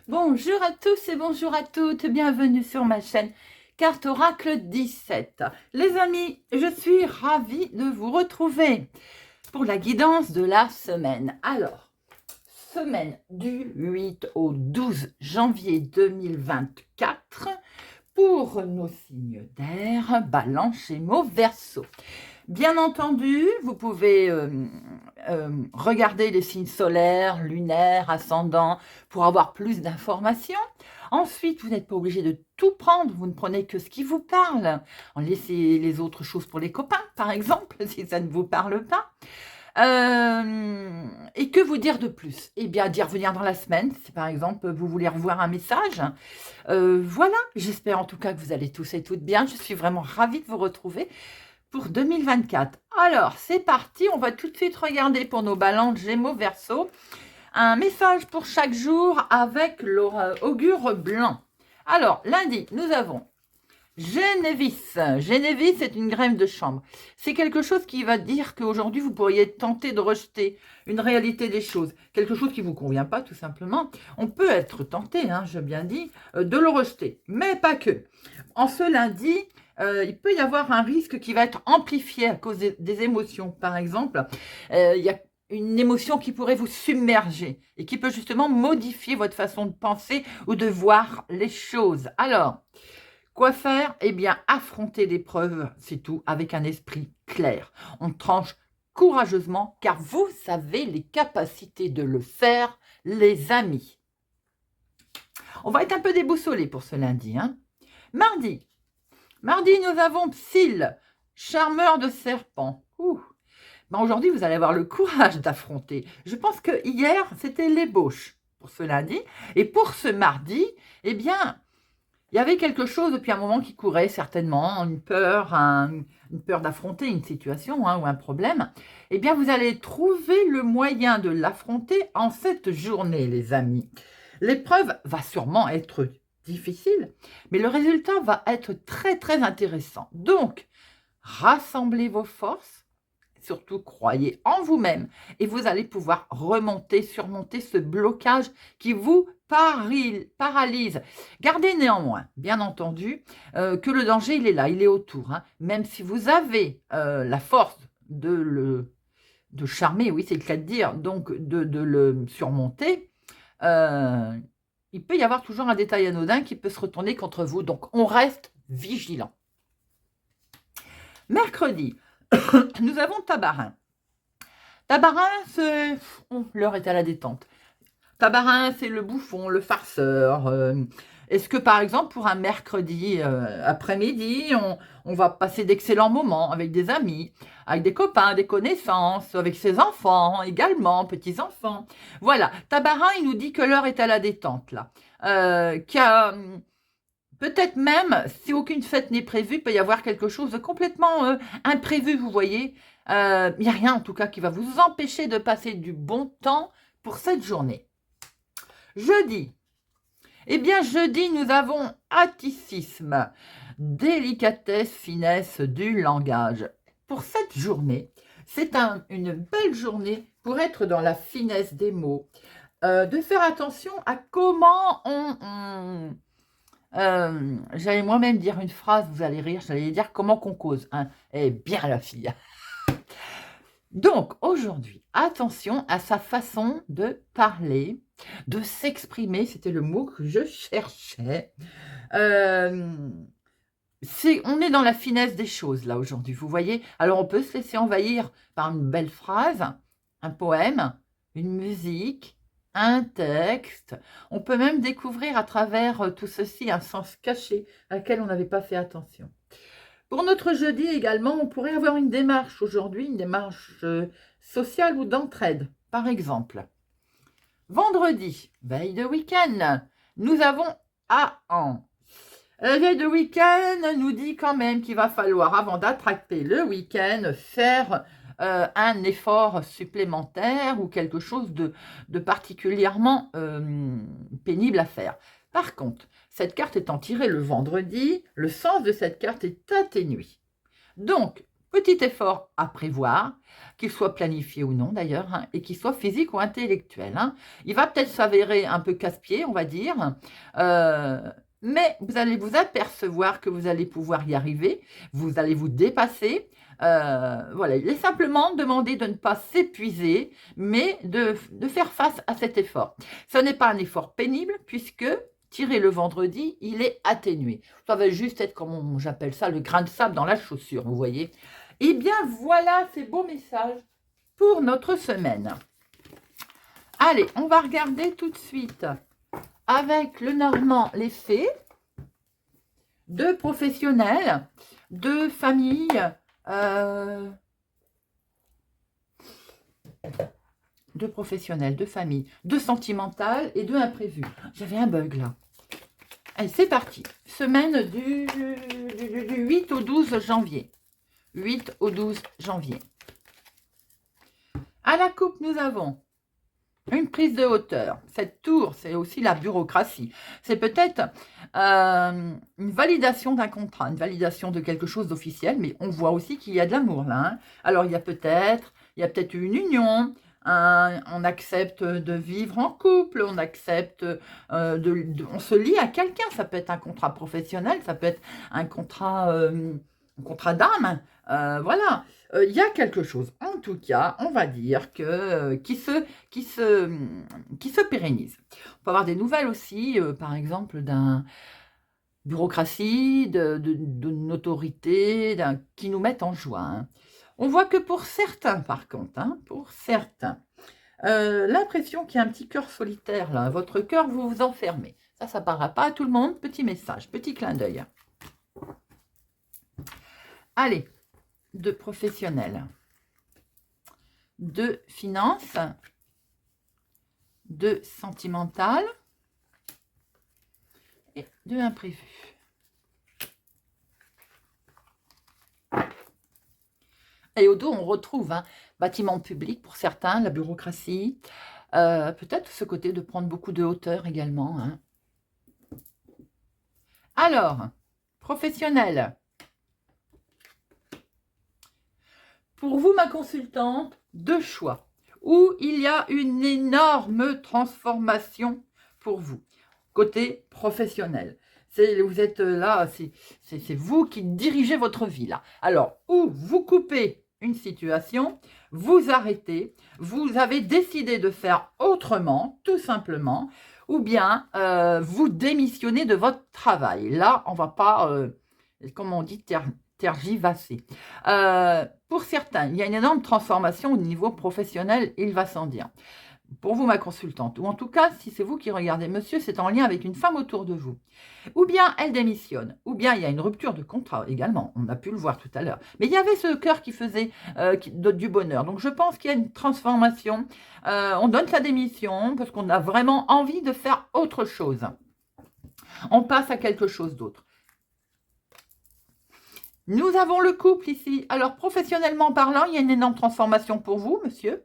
Bonjour à tous et bonjour à toutes, bienvenue sur ma chaîne Carte Oracle 17. Les amis, je suis ravie de vous retrouver pour la guidance de la semaine. Alors, semaine du 8 au 12 janvier 2024 pour nos signes d'air, Balance, Gémeaux, Verseau. Bien entendu, vous pouvez regarder les signes solaires, lunaires, ascendants pour avoir plus d'informations. Ensuite, vous n'êtes pas obligé de tout prendre, vous ne prenez que ce qui vous parle. Laissez les autres choses pour les copains, par exemple, si ça ne vous parle pas. Et que vous dire de plus? Eh bien, d'y revenir dans la semaine, si par exemple vous voulez revoir un message. Voilà, j'espère en tout cas que vous allez tous et toutes bien. Je suis vraiment ravie de vous retrouver pour 2024. Alors, c'est parti, on va tout de suite regarder pour nos balances Gémeaux, Verseau. Un message pour chaque jour avec l'augure blanc. Alors, lundi, nous avons Génévis. Génévis, c'est une graine de chanvre. C'est quelque chose qui va dire qu'aujourd'hui, vous pourriez être tenté de rejeter une réalité des choses. Quelque chose qui ne vous convient pas, tout simplement. On peut être tenté, j'ai bien dit, de le rejeter. Mais pas que. En ce lundi, il peut y avoir un risque qui va être amplifié à cause des émotions. Par exemple, il y a une émotion qui pourrait vous submerger et qui peut justement modifier votre façon de penser ou de voir les choses. Alors, quoi faire? Eh bien, affronter l'épreuve, c'est tout, avec un esprit clair. On tranche courageusement, car vous savez les capacités de le faire, les amis. On va être un peu déboussolés pour ce lundi. Mardi, nous avons Psylle, charmeur de serpent. Aujourd'hui, vous allez avoir le courage d'affronter. Je pense que hier, c'était l'ébauche pour ce lundi. Et pour ce mardi, eh bien, il y avait quelque chose depuis un moment qui courait certainement, une peur d'affronter une situation ou un problème. Eh bien, vous allez trouver le moyen de l'affronter en cette journée, les amis. L'épreuve va sûrement être difficile, mais le résultat va être très, très intéressant. Donc, rassemblez vos forces, surtout croyez en vous-même et vous allez pouvoir surmonter ce blocage qui vous paralyse. Gardez néanmoins, bien entendu, que le danger, il est là, il est autour. Même si vous avez la force de charmer, oui, c'est le cas de dire, donc de le surmonter, il peut y avoir toujours un détail anodin qui peut se retourner contre vous. Donc, on reste vigilant. Mercredi, nous avons Tabarin. Tabarin, l'heure est à la détente. Tabarin, c'est le bouffon, le farceur. Est-ce que, par exemple, pour un mercredi après-midi, on va passer d'excellents moments avec des amis, avec des copains, des connaissances, avec ses enfants également, petits-enfants. Voilà, Tabarin, il nous dit que l'heure est à la détente, là. Peut-être même, si aucune fête n'est prévue, il peut y avoir quelque chose de complètement imprévu, vous voyez. Il n'y a rien, en tout cas, qui va vous empêcher de passer du bon temps pour cette journée. Jeudi. Eh bien, jeudi, nous avons atticisme, délicatesse, finesse du langage. Pour cette journée, c'est une belle journée pour être dans la finesse des mots, de faire attention à comment j'allais moi-même dire une phrase, vous allez rire, j'allais dire comment qu'on cause. Eh bien, la fille. Donc, aujourd'hui, attention à sa façon de parler, de s'exprimer, c'était le mot que je cherchais. On est dans la finesse des choses, là, aujourd'hui, vous voyez. Alors, on peut se laisser envahir par une belle phrase, un poème, une musique, un texte. On peut même découvrir à travers tout ceci un sens caché à laquelle on n'avait pas fait attention. Pour notre jeudi également, on pourrait avoir une démarche aujourd'hui, une démarche sociale ou d'entraide, par exemple. Vendredi, veille de week-end, nous avons Aan. La veille de week-end nous dit quand même qu'il va falloir, avant d'attraper le week-end, faire un effort supplémentaire ou quelque chose de particulièrement pénible à faire. Par contre, cette carte étant tirée le vendredi, le sens de cette carte est atténué. Donc, Petit effort à prévoir, qu'il soit planifié ou non d'ailleurs, hein, et qu'il soit physique ou intellectuel. Hein. Il va peut-être s'avérer un peu casse-pied, on va dire, mais vous allez vous apercevoir que vous allez pouvoir y arriver, vous allez vous dépasser. Voilà, il est simplement demandé de ne pas s'épuiser, mais de faire face à cet effort. Ce n'est pas un effort pénible puisque tirer le vendredi, il est atténué. Ça va juste être, comme j'appelle ça, le grain de sable dans la chaussure, vous voyez. Eh bien, voilà ces beaux messages pour notre semaine. Allez, on va regarder tout de suite avec le Normand les fées, de professionnels, de familles, de professionnels, de famille, de sentimental et de imprévu. J'avais un bug là. Allez, c'est parti. Semaine du 8 au 12 janvier. 8 au 12 janvier. À la coupe, nous avons une prise de hauteur. Cette tour, c'est aussi la bureaucratie. C'est peut-être une validation d'un contrat, une validation de quelque chose d'officiel, mais on voit aussi qu'il y a de l'amour là. Hein. Alors, il y a peut-être une union, on accepte de vivre en couple, on accepte, on se lie à quelqu'un. Ça peut être un contrat professionnel, ça peut être un contrat d'âme. Voilà. Il y a quelque chose, en tout cas, on va dire, qui se pérennise. On peut avoir des nouvelles aussi, par exemple, d'un bureaucratie, d'une autorité, qui nous mettent en joie. Hein. On voit que pour certains, par contre, hein, pour certains, l'impression qu'il y a un petit cœur solitaire, là, votre cœur, vous vous enfermez. Ça ne parlera pas à tout le monde. Petit message, petit clin d'œil. Allez, de professionnels, de finances, de sentimental et de imprévu. Et au dos, on retrouve bâtiment public pour certains, la bureaucratie, peut-être ce côté de prendre beaucoup de hauteur également. Hein. Alors, professionnel. Pour vous, ma consultante, deux choix où il y a une énorme transformation pour vous, côté professionnel. Vous êtes là, c'est vous qui dirigez votre vie là. Alors, ou vous coupez une situation, vous arrêtez, vous avez décidé de faire autrement, tout simplement, ou bien vous démissionnez de votre travail. Là, on ne va pas, comme on dit, tergiverser. Pour certains, il y a une énorme transformation au niveau professionnel, il va sans dire. Pour vous, ma consultante, ou en tout cas, si c'est vous qui regardez, monsieur, c'est en lien avec une femme autour de vous. Ou bien elle démissionne, ou bien il y a une rupture de contrat également, on a pu le voir tout à l'heure. Mais il y avait ce cœur qui faisait du bonheur. Donc je pense qu'il y a une transformation. On donne sa démission parce qu'on a vraiment envie de faire autre chose. On passe à quelque chose d'autre. Nous avons le couple ici. Alors, professionnellement parlant, il y a une énorme transformation pour vous, monsieur.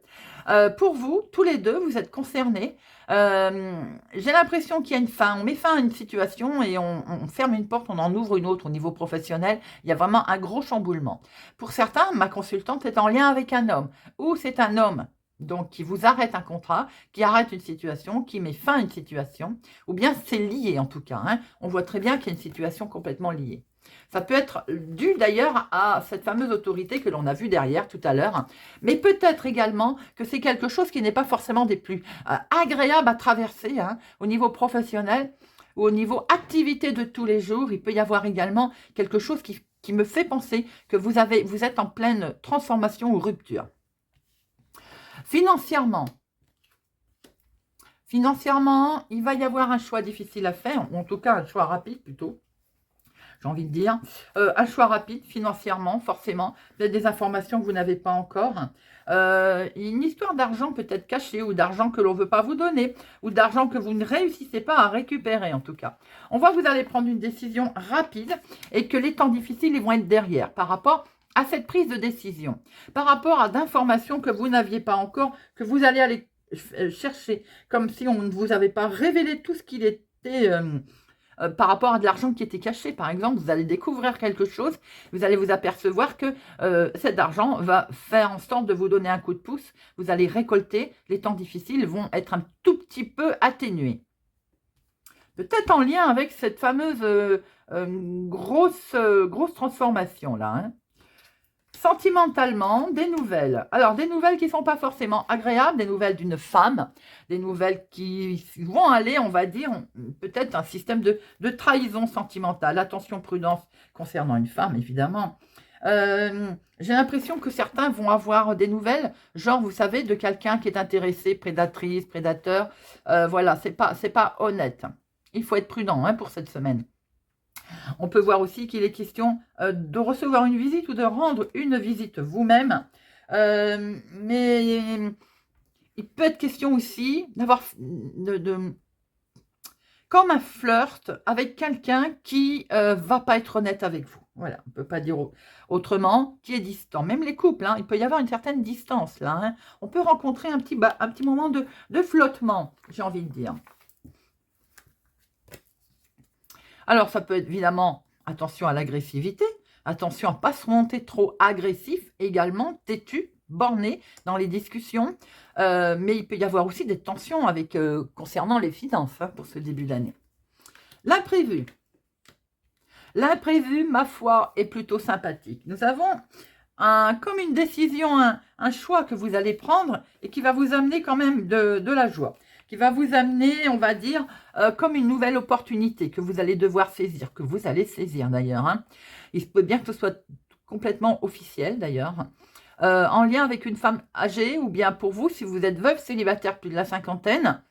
Pour vous, tous les deux, vous êtes concernés. J'ai l'impression qu'il y a une fin. On met fin à une situation et on ferme une porte, on en ouvre une autre au niveau professionnel. Il y a vraiment un gros chamboulement. Pour certains, ma consultante est en lien avec un homme. Ou c'est un homme donc qui vous arrête un contrat, qui arrête une situation, qui met fin à une situation. Ou bien c'est lié en tout cas. Hein. On voit très bien qu'il y a une situation complètement liée. Ça peut être dû d'ailleurs à cette fameuse autorité que l'on a vue derrière tout à l'heure, mais peut-être également que c'est quelque chose qui n'est pas forcément des plus agréables à traverser au niveau professionnel ou au niveau activité de tous les jours. Il peut y avoir également quelque chose qui me fait penser que vous êtes en pleine transformation ou rupture. Financièrement, il va y avoir un choix difficile à faire, ou en tout cas un choix rapide plutôt. J'ai envie de dire, un choix rapide financièrement, forcément, peut-être des informations que vous n'avez pas encore, une histoire d'argent peut-être cachée, ou d'argent que l'on ne veut pas vous donner, ou d'argent que vous ne réussissez pas à récupérer en tout cas. On voit que vous allez prendre une décision rapide, et que les temps difficiles ils vont être derrière, par rapport à cette prise de décision, par rapport à d'informations que vous n'aviez pas encore, que vous allez aller chercher, comme si on ne vous avait pas révélé tout ce qu'il était... par rapport à de l'argent qui était caché. Par exemple, vous allez découvrir quelque chose, vous allez vous apercevoir que cet argent va faire en sorte de vous donner un coup de pouce. Vous allez récolter, les temps difficiles vont être un tout petit peu atténués. Peut-être en lien avec cette fameuse grosse transformation là. Hein. Sentimentalement, des nouvelles. Alors, des nouvelles qui ne sont pas forcément agréables, des nouvelles d'une femme, des nouvelles qui vont aller, on va dire, peut-être un système de trahison sentimentale. Attention, prudence concernant une femme, évidemment. J'ai l'impression que certains vont avoir des nouvelles, genre, vous savez, de quelqu'un qui est intéressé, prédatrice, prédateur. Voilà, c'est pas honnête. Il faut être prudent hein, pour cette semaine. On peut voir aussi qu'il est question de recevoir une visite ou de rendre une visite vous-même. Mais il peut être question aussi d'avoir comme un flirt avec quelqu'un qui va pas être honnête avec vous. Voilà, on ne peut pas dire autrement, qui est distant. Même les couples, hein, il peut y avoir une certaine distance là. Hein. On peut rencontrer un petit moment de flottement, j'ai envie de dire. Alors, ça peut être évidemment, attention à l'agressivité, attention à ne pas se monter trop agressif, également têtu, borné dans les discussions. Mais il peut y avoir aussi des tensions avec, concernant les finances hein, pour ce début d'année. L'imprévu. L'imprévu, ma foi, est plutôt sympathique. Nous avons comme une décision, un choix que vous allez prendre et qui va vous amener quand même de la joie. Qui va vous amener, on va dire, comme une nouvelle opportunité que vous allez devoir saisir, que vous allez saisir d'ailleurs. Hein. Il peut bien que ce soit complètement officiel d'ailleurs, en lien avec une femme âgée ou bien pour vous, si vous êtes veuve, célibataire, plus de la cinquantaine,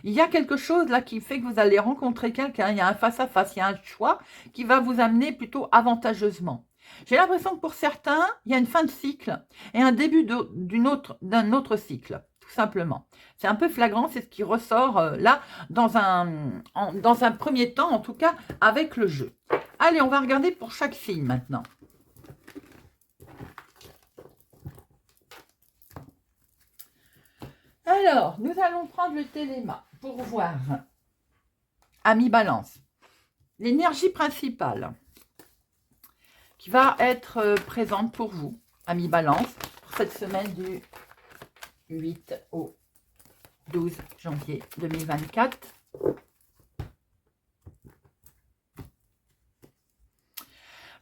il y a quelque chose là qui fait que vous allez rencontrer quelqu'un, il y a un face-à-face, il y a un choix qui va vous amener plutôt avantageusement. J'ai l'impression que pour certains, il y a une fin de cycle et un début d'un autre cycle. Tout simplement. C'est un peu flagrant, c'est ce qui ressort là, dans un premier temps, en tout cas, avec le jeu. Allez, on va regarder pour chaque signe maintenant. Alors, nous allons prendre le téléma pour voir. Ami Balance. L'énergie principale qui va être présente pour vous, Ami Balance, pour cette semaine du 8 au 12 janvier 2024.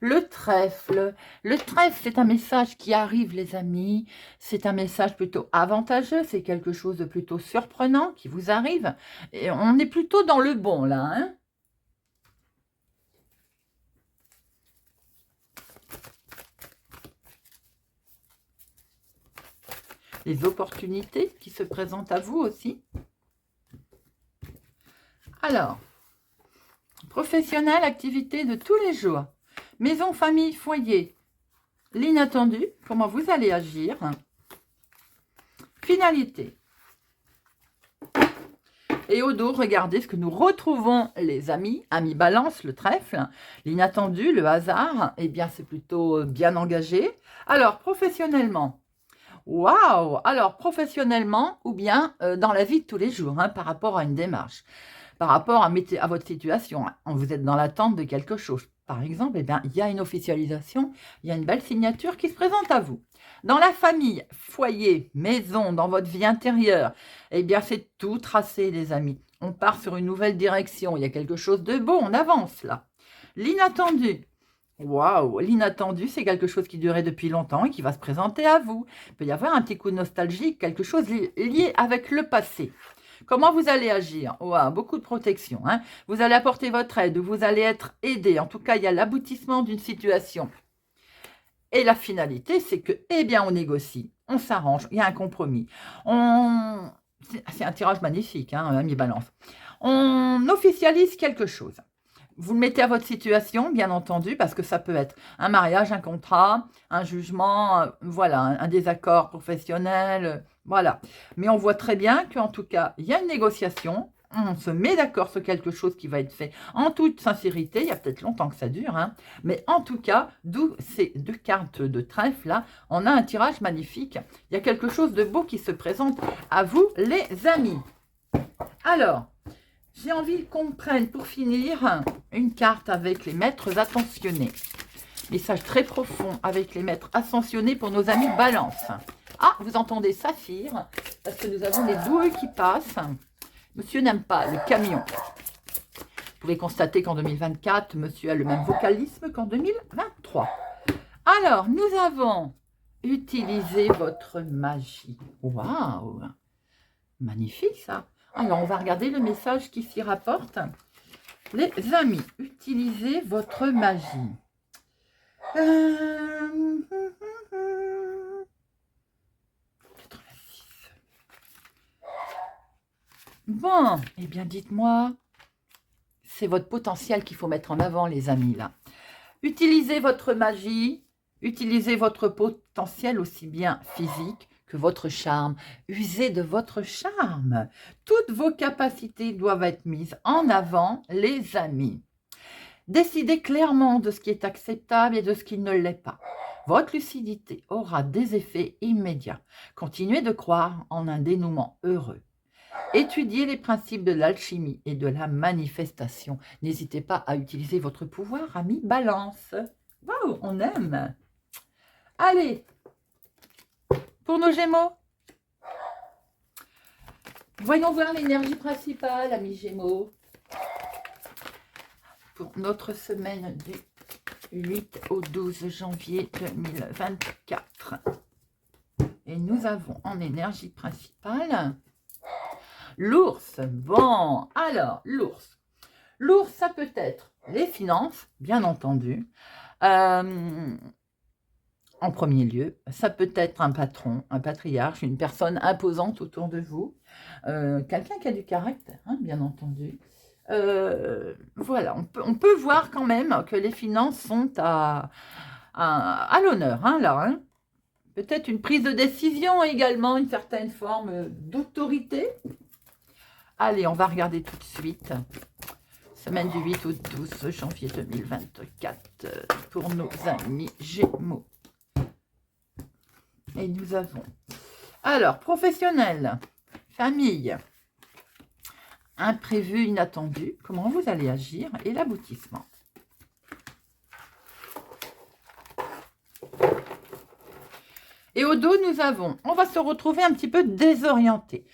Le trèfle. Le trèfle, c'est un message qui arrive, les amis. C'est un message plutôt avantageux. C'est quelque chose de plutôt surprenant qui vous arrive. Et on est plutôt dans le bon, là. Hein. Les opportunités qui se présentent à vous aussi. Alors, professionnel, activité de tous les jours. Maison, famille, foyer. L'inattendu, comment vous allez agir. Finalité. Et au dos, regardez ce que nous retrouvons, les amis. Amis Balance, le trèfle. L'inattendu, le hasard, eh bien, c'est plutôt bien engagé. Alors, professionnellement. Waouh! Alors, professionnellement ou bien dans la vie de tous les jours, hein, par rapport à une démarche, par rapport à votre situation, hein, vous êtes dans l'attente de quelque chose. Par exemple, eh bien, il y a une officialisation, il y a une belle signature qui se présente à vous. Dans la famille, foyer, maison, dans votre vie intérieure, eh bien, c'est tout tracé, les amis. On part sur une nouvelle direction, il y a quelque chose de beau, on avance là. L'inattendu. Waouh, l'inattendu, c'est quelque chose qui durait depuis longtemps et qui va se présenter à vous. Il peut y avoir un petit coup de nostalgie, quelque chose lié avec le passé. Comment vous allez agir? Wow, beaucoup de protection. Hein. Vous allez apporter votre aide, vous allez être aidé. En tout cas, il y a l'aboutissement d'une situation. Et la finalité, c'est que, eh bien, on négocie, on s'arrange, il y a un compromis. C'est un tirage magnifique, hein, ami Balance. On officialise quelque chose. Vous le mettez à votre situation, bien entendu, parce que ça peut être un mariage, un contrat, un jugement, voilà, un désaccord professionnel, voilà. Mais on voit très bien qu'en tout cas, il y a une négociation, on se met d'accord sur quelque chose qui va être fait en toute sincérité, il y a peut-être longtemps que ça dure, hein, mais en tout cas, d'où ces deux cartes de trèfle, là, on a un tirage magnifique, il y a quelque chose de beau qui se présente à vous, les amis. Alors, J'ai envie qu'on prenne pour finir une carte avec les maîtres attentionnés. Message très profond avec les maîtres ascensionnés pour nos amis Balance. Ah, vous entendez Saphir, parce que nous avons les bouées qui passent. Monsieur n'aime pas le camion. Vous pouvez constater qu'en 2024, monsieur a le même vocalisme qu'en 2023. Alors, nous avons utilisé votre magie. Waouh! Magnifique ça. Alors, on va regarder le message qui s'y rapporte. Les amis, utilisez votre magie. 86. Bon, eh bien, dites-moi, c'est votre potentiel qu'il faut mettre en avant, les amis, là. Utilisez votre magie, utilisez votre potentiel aussi bien physique que votre charme. Usez de votre charme. Toutes vos capacités doivent être mises en avant, les amis. Décidez clairement de ce qui est acceptable et de ce qui ne l'est pas. Votre lucidité aura des effets immédiats. Continuez de croire en un dénouement heureux. Étudiez les principes de l'alchimie et de la manifestation. N'hésitez pas à utiliser votre pouvoir, ami Balance. Waouh, on aime. Allez, pour nos Gémeaux, voyons voir l'énergie principale, amis Gémeaux, pour notre semaine du 8 au 12 janvier 2024. Et nous avons en énergie principale l'ours. Bon, alors, l'ours. L'ours, ça peut être les finances, bien entendu. En premier lieu, ça peut être un patron, un patriarche, une personne imposante autour de vous. Quelqu'un qui a du caractère, hein, bien entendu. Voilà, on peut voir quand même que les finances sont à l'honneur, hein, là. Hein. Peut-être une prise de décision également, une certaine forme d'autorité. Allez, on va regarder tout de suite. Semaine du 8 au 12 janvier 2024 pour nos amis Gémeaux. Et nous avons, alors, professionnel, famille, imprévu, inattendu, comment vous allez agir et l'aboutissement. Et au dos, nous avons, on va se retrouver un petit peu désorienté.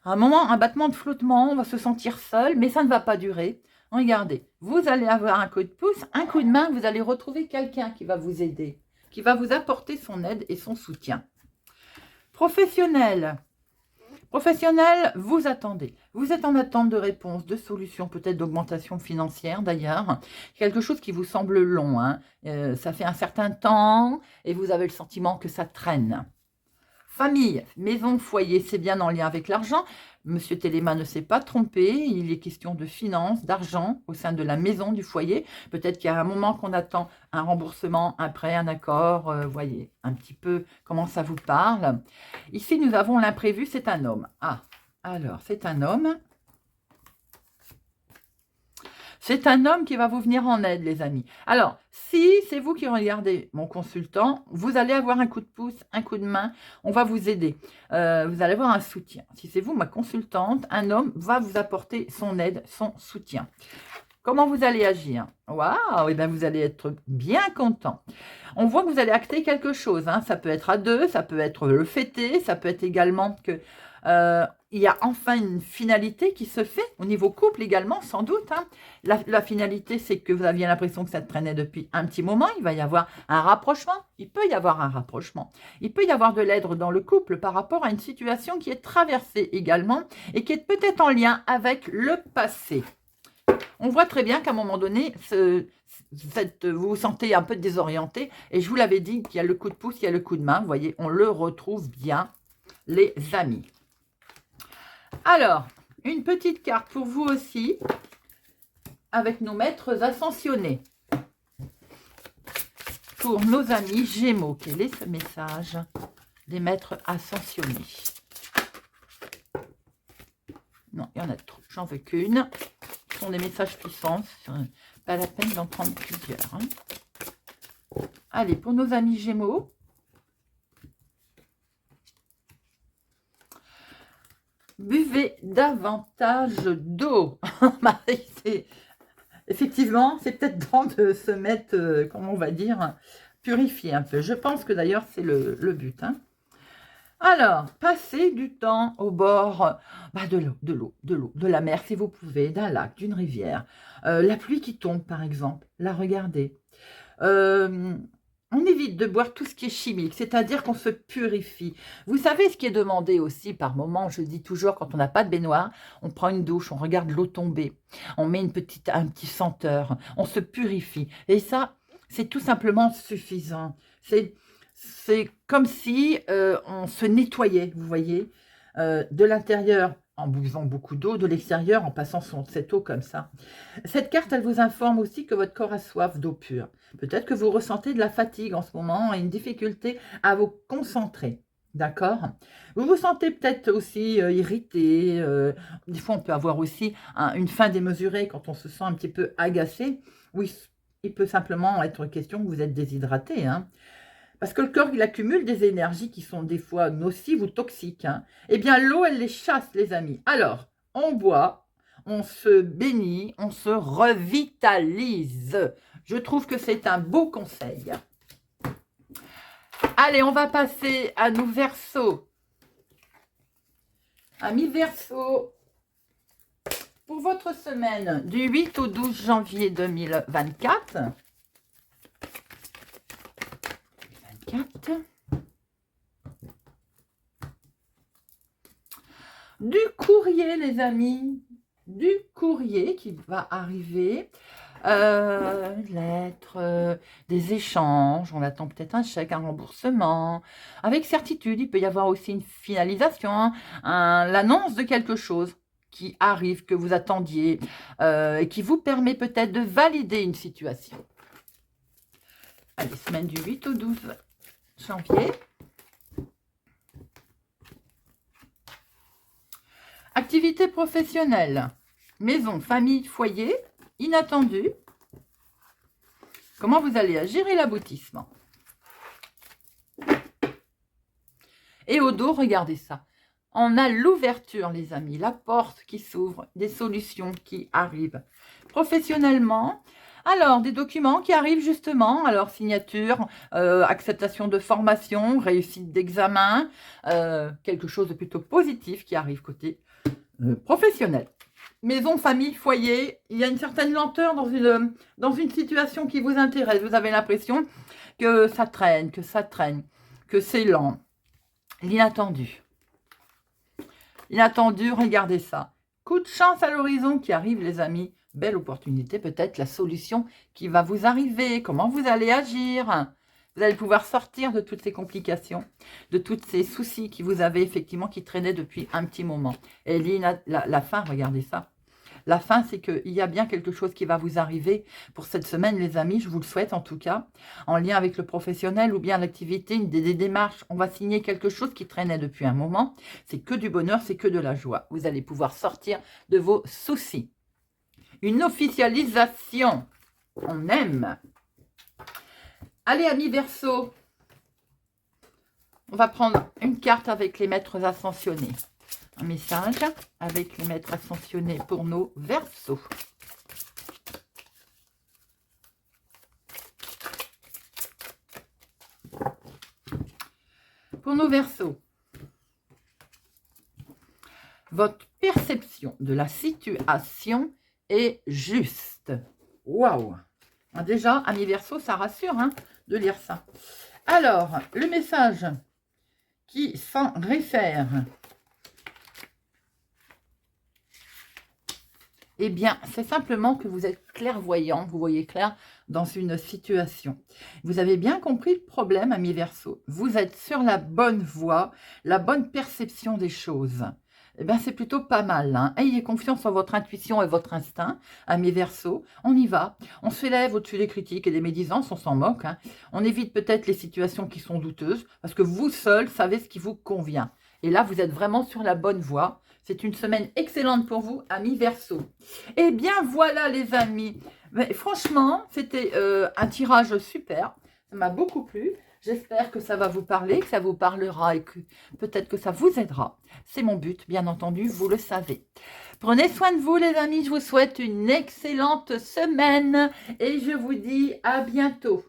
À un moment, un battement de flottement, on va se sentir seul, mais ça ne va pas durer. Regardez, vous allez avoir un coup de pouce, un coup de main, vous allez retrouver quelqu'un qui va vous aider, qui va vous apporter son aide et son soutien. Professionnel. Professionnel, vous attendez. Vous êtes en attente de réponses, de solutions, peut-être d'augmentation financière d'ailleurs. Quelque chose qui vous semble long. Hein. Ça fait un certain temps et vous avez le sentiment que ça traîne. Famille, maison, foyer, c'est bien en lien avec l'argent. Monsieur Téléma ne s'est pas trompé. Il est question de finances, d'argent au sein de la maison, du foyer. Peut-être qu'il y a un moment qu'on attend un remboursement, un prêt, un accord. Voyez un petit peu comment ça vous parle. Ici, nous avons l'imprévu, c'est un homme. Ah, alors, c'est un homme. C'est un homme qui va vous venir en aide, les amis. Alors, si c'est vous qui regardez mon consultant, vous allez avoir un coup de pouce, un coup de main. On va vous aider. Vous allez avoir un soutien. Si c'est vous, ma consultante, un homme va vous apporter son aide, son soutien. Comment vous allez agir? Waouh! Et bien, vous allez être bien content. On voit que vous allez acter quelque chose. Hein. Ça peut être à deux, ça peut être le fêter, ça peut être également que... il y a enfin une finalité qui se fait au niveau couple également, sans doute. Hein. La finalité, c'est que vous aviez l'impression que ça traînait depuis un petit moment. Il va y avoir un rapprochement. Il peut y avoir un rapprochement. Il peut y avoir de l'aide dans le couple par rapport à une situation qui est traversée également et qui est peut-être en lien avec le passé. On voit très bien qu'à un moment donné, vous vous sentez un peu désorienté. Et je vous l'avais dit qu'il y a le coup de pouce, il y a le coup de main. Vous voyez, on le retrouve bien, les amis. Alors, une petite carte pour vous aussi, avec nos maîtres ascensionnés. Pour nos amis Gémeaux, quel est ce message des maîtres ascensionnés? Non, il y en a trop, j'en veux qu'une. Ce sont des messages puissants, pas la peine d'en prendre plusieurs. Hein. Allez, pour nos amis Gémeaux. Buvez davantage d'eau. Effectivement, c'est peut-être temps de se mettre, comment on va dire, purifier un peu. Je pense que d'ailleurs, c'est le but. Hein. Alors, passez du temps au bord de la mer, si vous pouvez, d'un lac, d'une rivière. La pluie qui tombe, par exemple, la regardez. On évite de boire tout ce qui est chimique, c'est-à-dire qu'on se purifie. Vous savez ce qui est demandé aussi par moment, je dis toujours, quand on n'a pas de baignoire, on prend une douche, on regarde l'eau tomber, on met un petit senteur, on se purifie. Et ça, c'est tout simplement suffisant. C'est comme si on se nettoyait, vous voyez, de l'intérieur en buvant beaucoup d'eau, de l'extérieur en passant cette eau comme ça. Cette carte, elle vous informe aussi que votre corps a soif d'eau pure. Peut-être que vous ressentez de la fatigue en ce moment et une difficulté à vous concentrer. D'accord? Vous vous sentez peut-être aussi irrité. Des fois, on peut avoir aussi une faim démesurée quand on se sent un petit peu agacé. Oui, il peut simplement être question que vous êtes déshydraté. Hein. Parce que le corps, il accumule des énergies qui sont des fois nocives ou toxiques. Hein. Eh bien, l'eau, elle les chasse, les amis. Alors, on boit, on se bénit, on se revitalise. Je trouve que c'est un beau conseil. Allez, on va passer à nos Verseaux. Amis Verseaux, pour votre semaine du 8 au 12 janvier 2024, du courrier, les amis, du courrier qui va arriver, lettres, des échanges, on attend peut-être un chèque, un remboursement, avec certitude, il peut y avoir aussi une finalisation, l'annonce de quelque chose qui arrive, que vous attendiez, et qui vous permet peut-être de valider une situation. Allez, semaine du 8 au 12 janvier. Activité professionnelle, maison, famille, foyer, inattendu. Comment vous allez agir et l'aboutissement. Et au dos, regardez ça. On a l'ouverture, les amis, la porte qui s'ouvre, des solutions qui arrivent. Professionnellement, alors, des documents qui arrivent justement, alors signature, acceptation de formation, réussite d'examen, quelque chose de plutôt positif qui arrive côté professionnel. Maison, famille, foyer, il y a une certaine lenteur dans une situation qui vous intéresse. Vous avez l'impression que ça traîne, que c'est lent. L'inattendu. L'inattendu, regardez ça. Coup de chance à l'horizon qui arrive, les amis. Belle opportunité, peut-être la solution qui va vous arriver. Comment vous allez agir? Vous allez pouvoir sortir de toutes ces complications, de tous ces soucis qui vous avez effectivement, qui traînaient depuis un petit moment. Et la fin, regardez ça. La fin, c'est qu'il y a bien quelque chose qui va vous arriver pour cette semaine, les amis. Je vous le souhaite en tout cas, en lien avec le professionnel ou bien l'activité, des démarches. On va signer quelque chose qui traînait depuis un moment. C'est que du bonheur, c'est que de la joie. Vous allez pouvoir sortir de vos soucis. Une officialisation. On aime. Allez, amis Verseaux. On va prendre une carte avec les maîtres ascensionnés. Un message avec les maîtres ascensionnés pour nos Verseaux. Pour nos Verseaux, votre perception de la situation est juste. Waouh! Déjà, amis Verseaux, ça rassure hein, de lire ça. Alors, le message qui s'en réfère, eh bien, c'est simplement que vous êtes clairvoyant, vous voyez clair dans une situation. Vous avez bien compris le problème, amis Verseaux. Vous êtes sur la bonne voie, la bonne perception des choses. Eh bien, c'est plutôt pas mal. Hein. Ayez confiance en votre intuition et votre instinct, amis Verseaux. On y va. On s'élève au-dessus des critiques et des médisances, on s'en moque. Hein. On évite peut-être les situations qui sont douteuses, parce que vous seul savez ce qui vous convient. Et là, vous êtes vraiment sur la bonne voie. C'est une semaine excellente pour vous, amis Verseaux. Eh bien, voilà les amis. Mais franchement, c'était un tirage super. Ça m'a beaucoup plu. J'espère que ça va vous parler, que ça vous parlera et que peut-être que ça vous aidera. C'est mon but, bien entendu, vous le savez. Prenez soin de vous, les amis. Je vous souhaite une excellente semaine et je vous dis à bientôt.